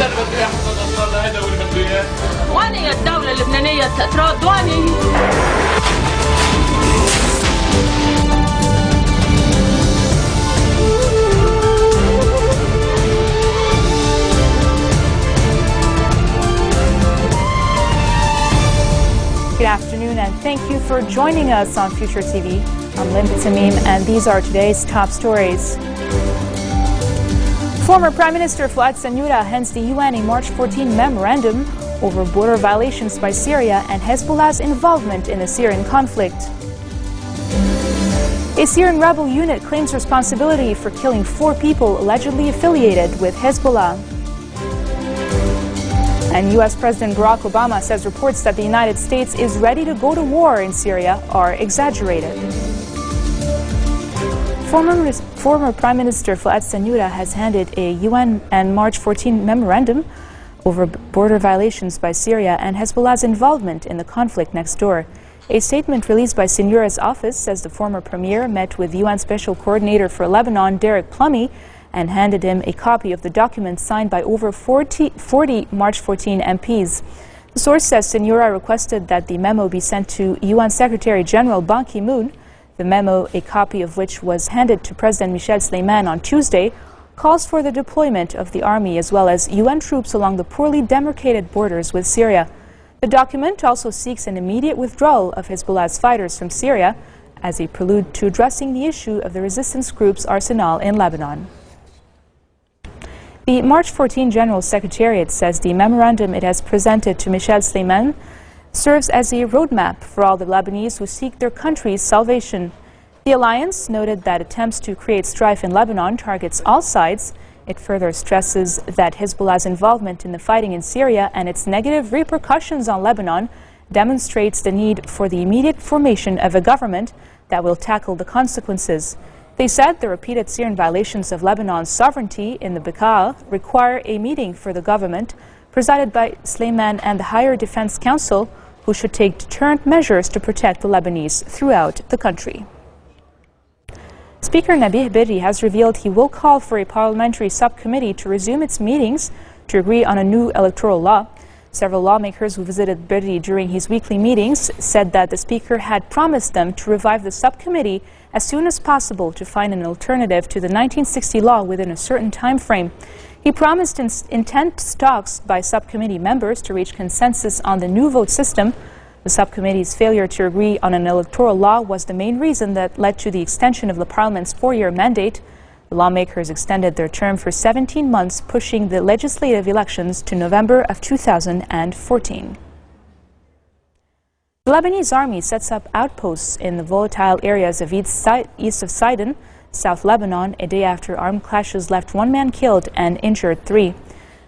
هذا اللي بده اياه حسن نصر الله، هذا هو اللي بده اياه. وين هي الدولة اللبنانية ترد؟ وين هي؟ Good afternoon and thank you for joining us on FutureTV. I'm Limba Tamim and these are today's top stories. Former Prime Minister Fouad Sanyura hands the UN a March 14 memorandum over border violations by Syria and Hezbollah's involvement in the Syrian conflict. A Syrian rebel unit claims responsibility for killing 4 people allegedly affiliated with Hezbollah. And U.S. President Barack Obama says reports that the United States is ready to go to war in Syria are exaggerated. Former Prime Minister Fouad Sanyura has handed a UN and March 14 memorandum over border violations by Syria and Hezbollah's involvement in the conflict next door. A statement released by Sanyura's office says the former premier met with UN Special Coordinator for Lebanon, Derek Plumey, and handed him a copy of the document signed by over 40 March 14 MPs. The source says Sanyura requested that the memo be sent to UN Secretary General Ban Ki-moon. The memo, a copy of which was handed to President Michel Sleiman on Tuesday, calls for the deployment of the army as well as UN troops along the poorly demarcated borders with Syria. The document also seeks an immediate withdrawal of Hezbollah's fighters from Syria as a prelude to addressing the issue of the resistance group's arsenal in Lebanon. The March 14 General Secretariat says the memorandum it has presented to Michel Sleiman serves as a roadmap for all the Lebanese who seek their country's salvation. The alliance noted that attempts to create strife in Lebanon targets all sides. It further stresses that Hezbollah's involvement in the fighting in Syria and its negative repercussions on Lebanon demonstrates the need for the immediate formation of a government that will tackle the consequences. They said the repeated Syrian violations of Lebanon's sovereignty in the Bekaa require a meeting for the government presided by Sleiman and the Higher Defense Council, who should take deterrent measures to protect the Lebanese throughout the country. Speaker Nabih Berri has revealed he will call for a parliamentary subcommittee to resume its meetings to agree on a new electoral law. Several lawmakers who visited Berri during his weekly meetings said that the speaker had promised them to revive the subcommittee as soon as possible to find an alternative to the 1960 law within a certain time frame. He promised intense talks by subcommittee members to reach consensus on the new vote system. The subcommittee's failure to agree on an electoral law was the main reason that led to the extension of the parliament's 4-year mandate. The lawmakers extended their term for 17 months, pushing the legislative elections to November of 2014. The Lebanese army sets up outposts in the volatile areas of east of Sidon, South Lebanon, a day after armed clashes left 1 man killed and injured 3.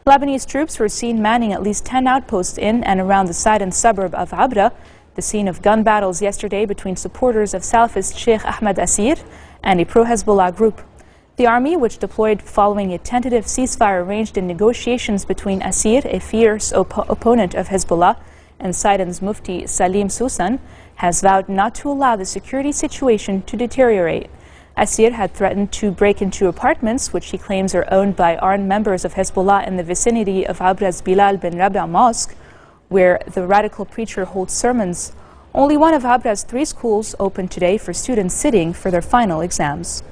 Lebanese troops were seen manning at least 10 outposts in and around the Sidon suburb of Abra, the scene of gun battles yesterday between supporters of Salafist Sheikh Ahmed Asir and a pro-Hezbollah group. The army, which deployed following a tentative ceasefire arranged in negotiations between Asir, a fierce opponent of Hezbollah, and Sidon's Mufti Salim Susan, has vowed not to allow the security situation to deteriorate. Asir had threatened to break into apartments, which he claims are owned by armed members of Hezbollah in the vicinity of Abra's Bilal bin Rabah Mosque, where the radical preacher holds sermons. Only one of Abra's 3 schools opened today for students sitting for their final exams.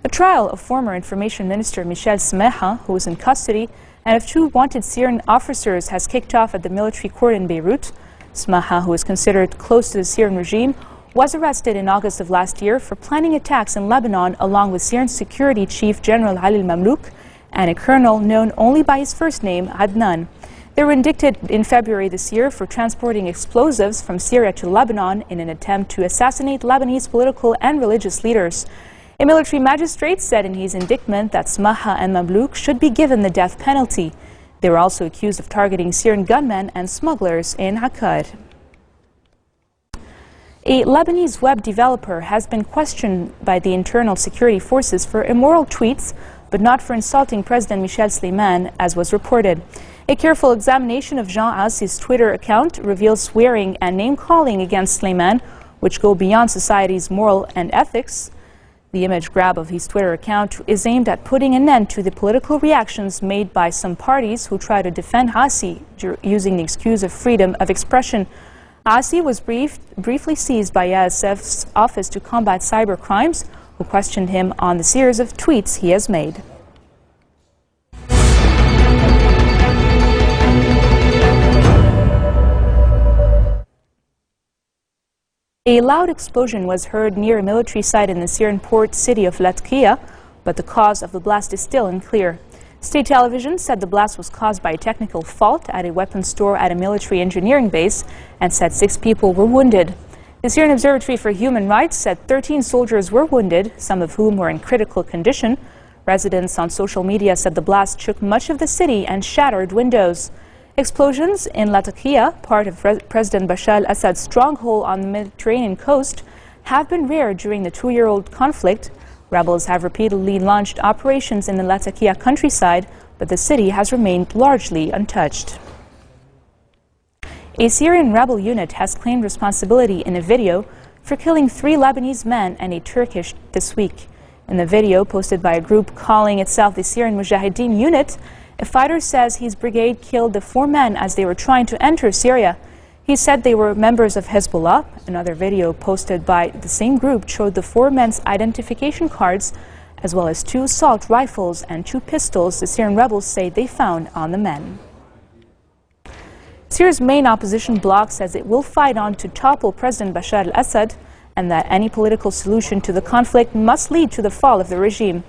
The trial of former Information Minister Michel Smeha, who is in custody, and of 2 wanted Syrian officers has kicked off at the military court in Beirut. Smeha, who is considered close to the Syrian regime, was arrested in August of last year for planning attacks in Lebanon along with Syrian Security Chief General Ali al-Mamlouk and a colonel known only by his first name, Adnan. They were indicted in February this year for transporting explosives from Syria to Lebanon in an attempt to assassinate Lebanese political and religious leaders. A military magistrate said in his indictment that Smeha and Mamlouk should be given the death penalty. They were also accused of targeting Syrian gunmen and smugglers in Akkad. A Lebanese web developer has been questioned by the internal security forces for immoral tweets, but not for insulting President Michel Sleiman, as was reported. A careful examination of Jean Assi's Twitter account reveals swearing and name-calling against Sleiman, which go beyond society's moral and ethics. The image grab of his Twitter account is aimed at putting an end to the political reactions made by some parties who try to defend Asi using the excuse of freedom of expression. Asi was briefly seized by ISF's Office to Combat Cyber Crimes, who questioned him on the series of tweets he has made. A loud explosion was heard near a military site in the Syrian port city of Latakia, but the cause of the blast is still unclear. State television said the blast was caused by a technical fault at a weapons store at a military engineering base and said 6 people were wounded. The Syrian Observatory for Human Rights said 13 soldiers were wounded, some of whom were in critical condition. Residents on social media said the blast shook much of the city and shattered windows. Explosions in Latakia, part of President Bashar al-Assad's stronghold on the Mediterranean coast, have been rare during the 2-year-old conflict. Rebels have repeatedly launched operations in the Latakia countryside, but the city has remained largely untouched. A Syrian rebel unit has claimed responsibility in a video for killing 3 Lebanese men and a Turkish this week. In the video posted by a group calling itself the Syrian Mujahideen Unit, a fighter says his brigade killed the 4 men as they were trying to enter Syria. He said they were members of Hezbollah. Another video posted by the same group showed the 4 men's identification cards, as well as 2 assault rifles and 2 pistols the Syrian rebels say they found on the men. Syria's main opposition bloc says it will fight on to topple President Bashar al-Assad and that any political solution to the conflict must lead to the fall of the regime.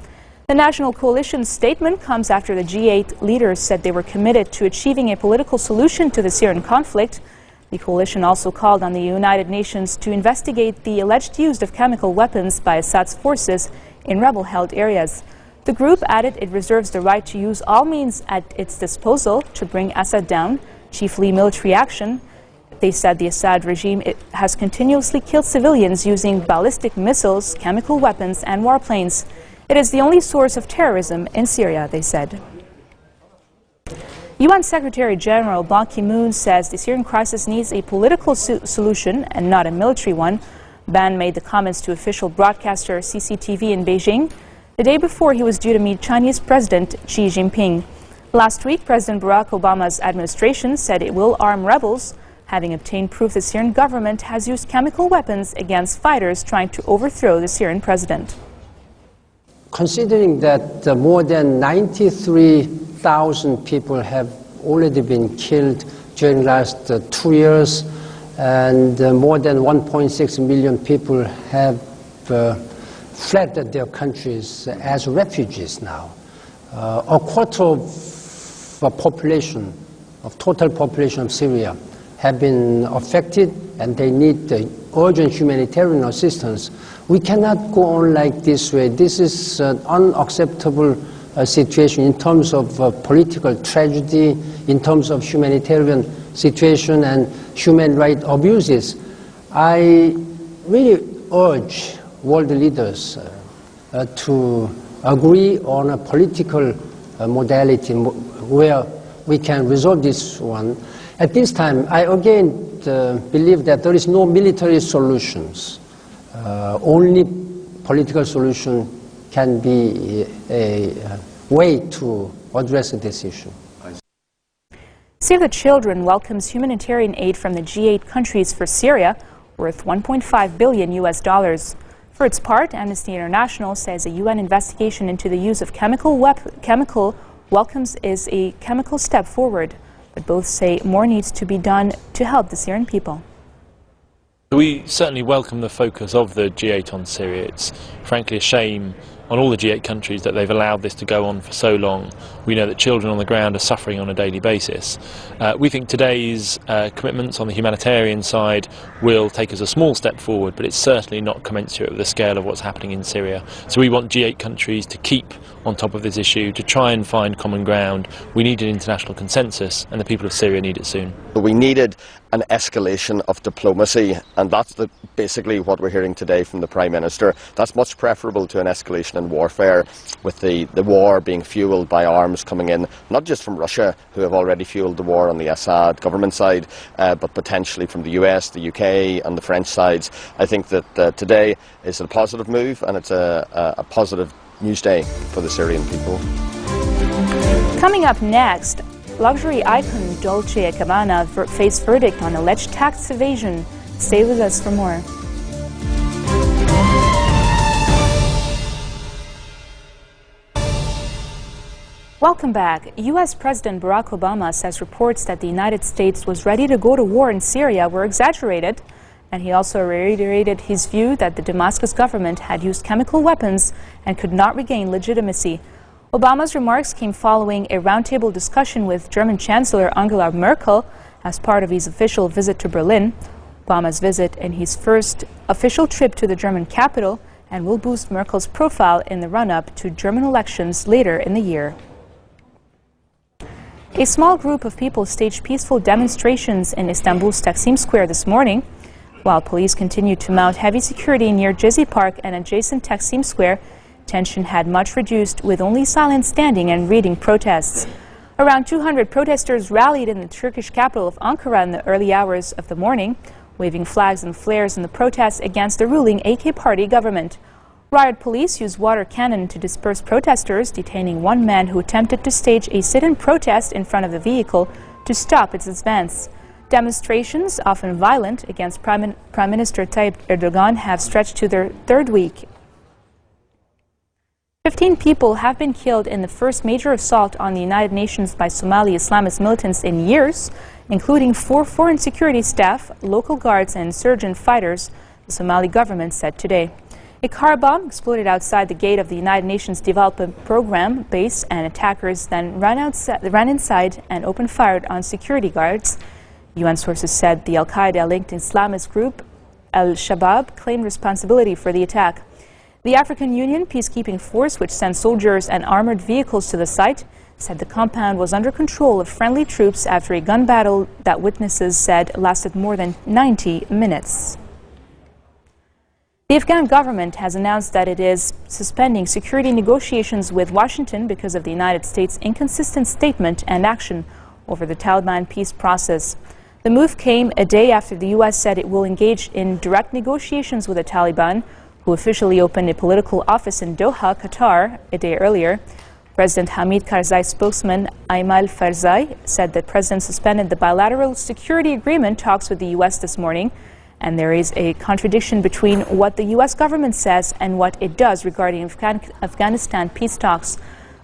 The National Coalition's statement comes after the G8 leaders said they were committed to achieving a political solution to the Syrian conflict. The coalition also called on the United Nations to investigate the alleged use of chemical weapons by Assad's forces in rebel-held areas. The group added it reserves the right to use all means at its disposal to bring Assad down, chiefly military action. They said the Assad regime has continuously killed civilians using ballistic missiles, chemical weapons, and warplanes. It is the only source of terrorism in Syria, they said. UN Secretary General Ban Ki-moon says the Syrian crisis needs a political solution and not a military one. Ban made the comments to official broadcaster CCTV in Beijing the day before he was due to meet Chinese President Xi Jinping. Last week, President Barack Obama's administration said it will arm rebels, having obtained proof the Syrian government has used chemical weapons against fighters trying to overthrow the Syrian president. Considering that more than 93,000 people have already been killed during the last 2 years, and more than 1.6 million people have fled their countries as refugees now. A quarter of the population, of total population of Syria, have been affected, and they need urgent humanitarian assistance. We cannot go on like this way. This is an unacceptable situation in terms of political tragedy, in terms of humanitarian situation and human rights abuses. I really urge world leaders to agree on a political modality where we can resolve this one. At this time, I again believe that there is no military solutions. Only political solution can be a way to address this issue. Save the Children welcomes humanitarian aid from the G8 countries for Syria, worth $1.5 billion. For its part, Amnesty International says a UN investigation into the use of chemical welcomes is a chemical step forward, but both say more needs to be done to help the Syrian people. We certainly welcome the focus of the G8 on Syria. It's frankly a shame on all the G8 countries that they've allowed this to go on for so long. We know that children on the ground are suffering on a daily basis. We think today's commitments on the humanitarian side will take us a small step forward, but it's certainly not commensurate with the scale of what's happening in Syria. So we want G8 countries to keep on top of this issue, to try and find common ground. We need an international consensus, and the people of Syria need it soon. We needed an escalation of diplomacy, and that's basically what we're hearing today from the Prime Minister. That's much preferable to an escalation in warfare, with the war being fuelled by arms coming in, not just from Russia, who have already fuelled the war on the Assad government side, but potentially from the US, the UK and the French sides. I think that today is a positive move, and it's a positive news day for the Syrian people. Coming up next, luxury icon Dolce & Gabbana faced verdict on alleged tax evasion. Stay with us for more. Welcome back. U.S. President Barack Obama says reports that the United States was ready to go to war in Syria were exaggerated, and he also reiterated his view that the Damascus government had used chemical weapons and could not regain legitimacy. Obama's remarks came following a roundtable discussion with German Chancellor Angela Merkel as part of his official visit to Berlin. Obama's visit in his first official trip to the German capital and will boost Merkel's profile in the run-up to German elections later in the year. A small group of people staged peaceful demonstrations in Istanbul's Taksim Square this morning, while police continued to mount heavy security near Gezi Park and adjacent Taksim Square. Tension had much reduced, with only silent standing and reading protests. Around 200 protesters rallied in the Turkish capital of Ankara in the early hours of the morning, waving flags and flares in the protests against the ruling AK Party government. Riot police used water cannon to disperse protesters, detaining one man who attempted to stage a sit-in protest in front of the vehicle to stop its advance. Demonstrations, often violent, against Prime Minister Tayyip Erdogan have stretched to their third week. 15 people have been killed in the first major assault on the United Nations by Somali Islamist militants in years, including 4 foreign security staff, local guards and insurgent fighters, the Somali government said today. A car bomb exploded outside the gate of the United Nations Development Program base, and attackers then ran inside and opened fire on security guards. UN sources said the Al-Qaeda-linked Islamist group Al-Shabaab claimed responsibility for the attack. The African Union peacekeeping force, which sent soldiers and armored vehicles to the site, said the compound was under control of friendly troops after a gun battle that witnesses said lasted more than 90 minutes. The Afghan government has announced that it is suspending security negotiations with Washington because of the United States' inconsistent statement and action over the Taliban peace process. The move came a day after the U.S. said it will engage in direct negotiations with the Taliban, who officially opened a political office in Doha, Qatar, a day earlier. President Hamid Karzai's spokesman, Aymal Farzai, said the president suspended the bilateral security agreement talks with the U.S. this morning, and there is a contradiction between what the U.S. government says and what it does regarding Afghanistan peace talks.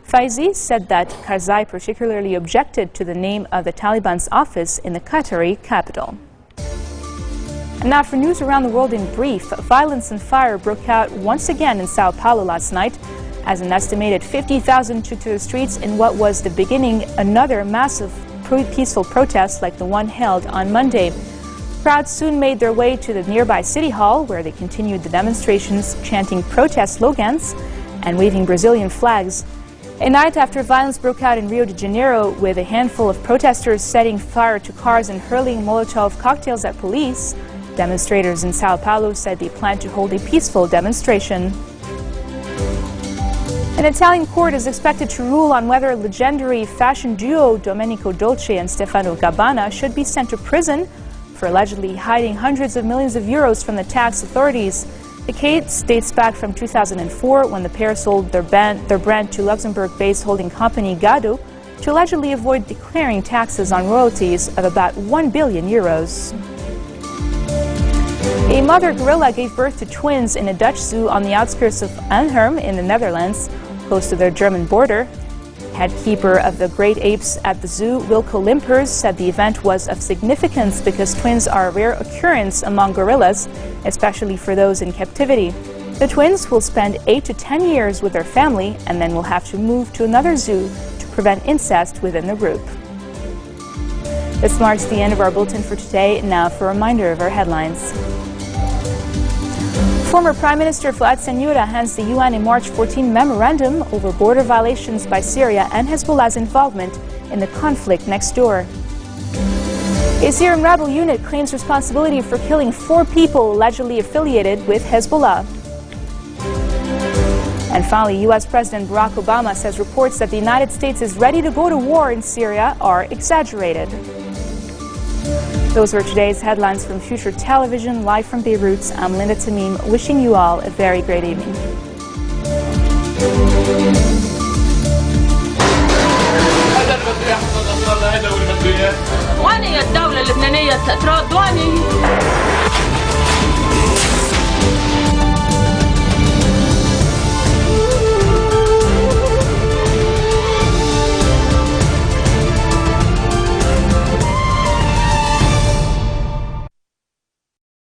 Faizi said that Karzai particularly objected to the name of the Taliban's office in the Qatari capital. And now for news around the world in brief, violence and fire broke out once again in Sao Paulo last night as an estimated 50,000 took to the streets in what was the beginning another massive peaceful protest like the one held on Monday. Crowds soon made their way to the nearby City Hall, where they continued the demonstrations, chanting protest slogans and waving Brazilian flags. A night after violence broke out in Rio de Janeiro, with a handful of protesters setting fire to cars and hurling Molotov cocktails at police, demonstrators in Sao Paulo said they plan to hold a peaceful demonstration. An Italian court is expected to rule on whether legendary fashion duo Domenico Dolce and Stefano Gabbana should be sent to prison for allegedly hiding hundreds of millions of euros from the tax authorities. The case dates back from 2004, when the pair sold their brand to Luxembourg-based holding company Gado to allegedly avoid declaring taxes on royalties of about 1 billion euros. A mother gorilla gave birth to twins in a Dutch zoo on the outskirts of Arnhem in the Netherlands, close to their German border. Head keeper of the great apes at the zoo, Wilco Limpers, said the event was of significance because twins are a rare occurrence among gorillas, especially for those in captivity. The twins will spend 8 to 10 years with their family and then will have to move to another zoo to prevent incest within the group. This marks the end of our bulletin for today. Now for a reminder of our headlines. Former Prime Minister Fuad Senura hands the UN a March 14 memorandum over border violations by Syria and Hezbollah's involvement in the conflict next door. A Syrian rebel unit claims responsibility for killing 4 people allegedly affiliated with Hezbollah. And finally, U.S. President Barack Obama says reports that the United States is ready to go to war in Syria are exaggerated. Those were today's headlines from Future Television, live from Beirut. I'm Linda Tamim, wishing you all a very great evening. وين هي الدولة اللبنانية تراد؟ وين هي؟